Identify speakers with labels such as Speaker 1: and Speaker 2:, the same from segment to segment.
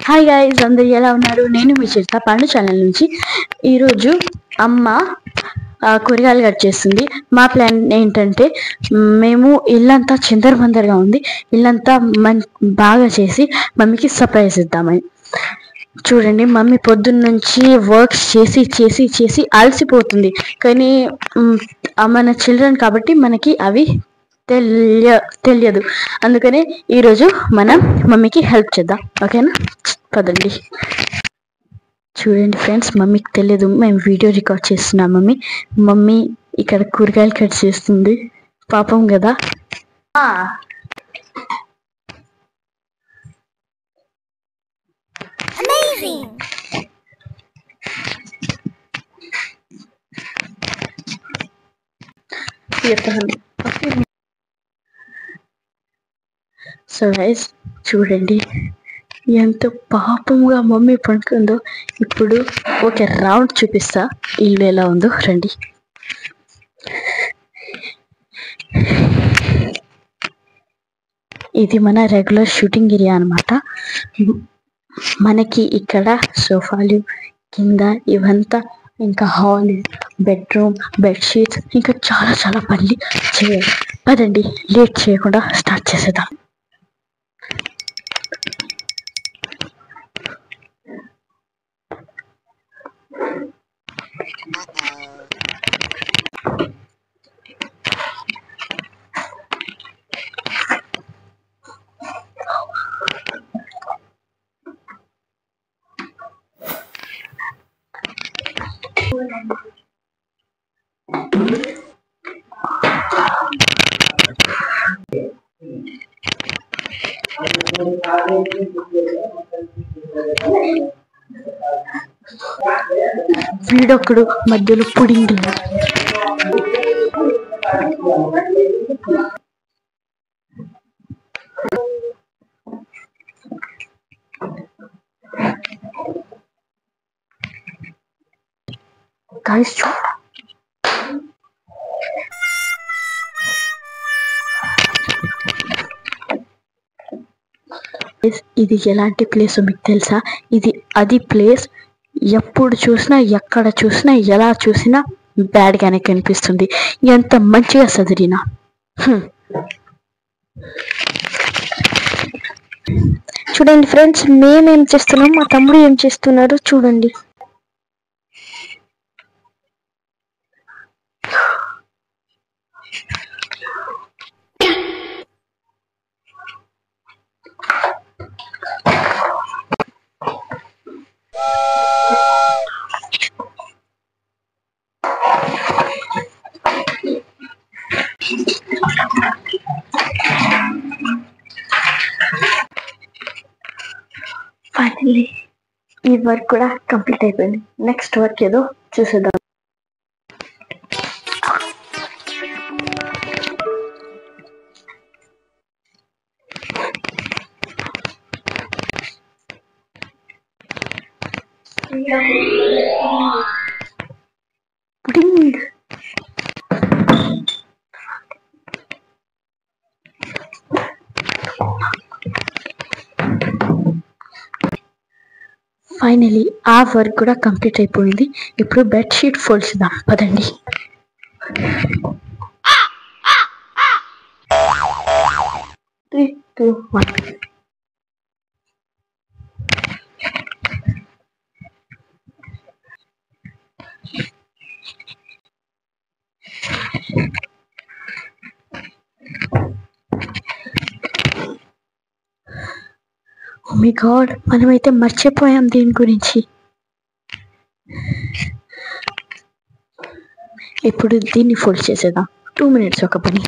Speaker 1: Hi guys, అందరు ఎలా ఉన్నారు? నేను మీ చిరుత పండు ఛానల్ నుంచి. ఈరోజు అమ్మ కూరగాయలు కట్ చేస్తుంది. మా ప్లాన్ ఏంటంటే మేము ఇల్లంతా చిందరబందరగా ఉంది, ఇల్లంతా బాగా చేసి మమ్మీకి సర్ప్రైజ్ ఇద్దామని. చూడండి, మమ్మీ పొద్దున్న నుంచి వర్క్స్ చేసి చేసి చేసి అలసిపోతుంది. కానీ మన చిల్డ్రన్ కాబట్టి మనకి అవి తెలియదు. అందుకనే ఈరోజు మనం మమ్మీకి హెల్ప్ చేద్దాం. ఓకేనా? పదండి. చూడండి ఫ్రెండ్స్, మమ్మీకి తెలియదు మేము వీడియో రికార్డ్ చేస్తున్నాం. మమ్మీ ఇక్కడ కూరగాయలు కట్ చేస్తుంది. పాపం కదా. సో గైస్, చూడండి ఎంత పాపంగా మమ్మీ పడుకుందో. ఇప్పుడు ఒక రౌండ్ చూపిస్తా ఇల్లు ఎలా ఉందో. రండి. ఇది మన రెగ్యులర్ షూటింగ్ ఏరియా అన్నమాట. మనకి ఇక్కడ సోఫాలు కింద ఇవంతా, ఇంకా హాల్, బెడ్రూమ్, బెడ్షీట్స్, ఇంకా చాలా చాలా పనులు చేయాలి. పదండి, లేట్ చేయకుండా స్టార్ట్ చేసేద్దాం. వీడొక్కడు మధ్యలో పుడింగ్. గాయ్స్, ఇది ఎలాంటి ప్లేస్ మీకు తెలుసా? ఇది అది ప్లేస్. ఎప్పుడు చూసినా, ఎక్కడ చూసినా, ఎలా చూసినా బ్యాడ్గానే కనిపిస్తుంది, ఎంత మంచిగా సదిరినా. చూడండి ఫ్రెండ్స్, మేమేం చేస్తున్నాం, మా తమ్ముడు ఏం చేస్తున్నారు చూడండి. ఫైనల్లీ ఈ వర్క్ కూడా కంప్లీట్ అయిపోయింది. నెక్స్ట్ వర్క్ ఏదో చూసేద్దాం. ఫైనలీ ఆ వర్క్ కూడా కంప్లీట్ అయిపోయింది. ఇప్పుడు బెడ్షీట్ ఫోల్డ్ చేద్దాం. పదండి. Three, two, one. Oh my god, మనమైతే మర్చిపోయాం దీని గురించి. ఇప్పుడు దీన్ని ఫోల్డ్ చేసేద్దాం. 2 minutes ఒక పని.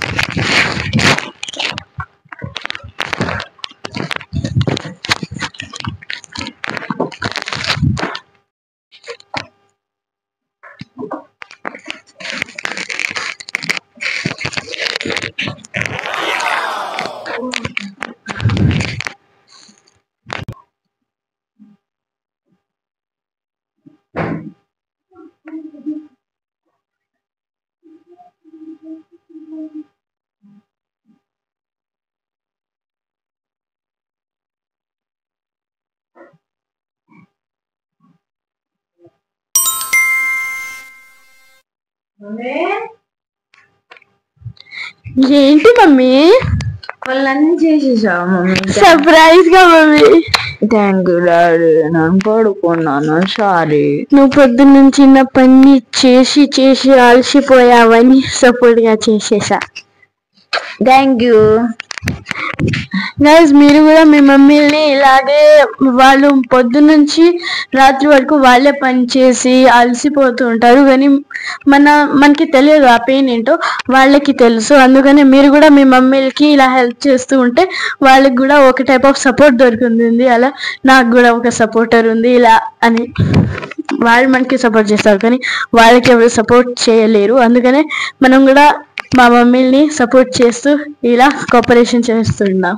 Speaker 1: ఏంటి మమ్మీ?
Speaker 2: వాళ్ళన్నీ చేసేసావా మమ్మీ?
Speaker 1: సర్ప్రైజ్ గా మమ్మీ.
Speaker 2: Thank you daddy. నేను పడుకున్నాను, సారీ.
Speaker 1: నువ్వు పొద్దున్న చిన్న పని చేసి చేసి అలసిపోయావని సపోర్ట్ గా చేసేసా.
Speaker 2: థ్యాంక్ యూ
Speaker 1: గైస్, మీరు కూడా మీ మమ్మీని ఇలాగే, వాళ్ళు పొద్దున్నుంచి రాత్రి వరకు వాళ్ళే పని చేసి అలసిపోతూ ఉంటారు, కానీ మనకి తెలియదు ఆ పెయిన్ ఏంటో, వాళ్ళకి తెలుసు. అందుకని మీరు కూడా మీ మమ్మీలకి ఇలా హెల్ప్ చేస్తూ ఉంటే వాళ్ళకి కూడా ఒక టైప్ ఆఫ్ సపోర్ట్ దొరుకుతుంది. అలా నాకు కూడా ఒక సపోర్టర్ ఉంది ఇలా అని వాళ్ళు మనకి సపోర్ట్ చేస్తారు, కానీ వాళ్ళకి ఎవరు సపోర్ట్ చేయలేరు. అందుకనే మనం కూడా మా మమ్మీని సపోర్ట్ చేస్తూ ఇలా కోఆపరేషన్ చేస్తున్నాం.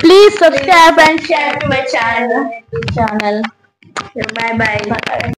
Speaker 1: Please subscribe and share to my channel.
Speaker 2: Bye bye.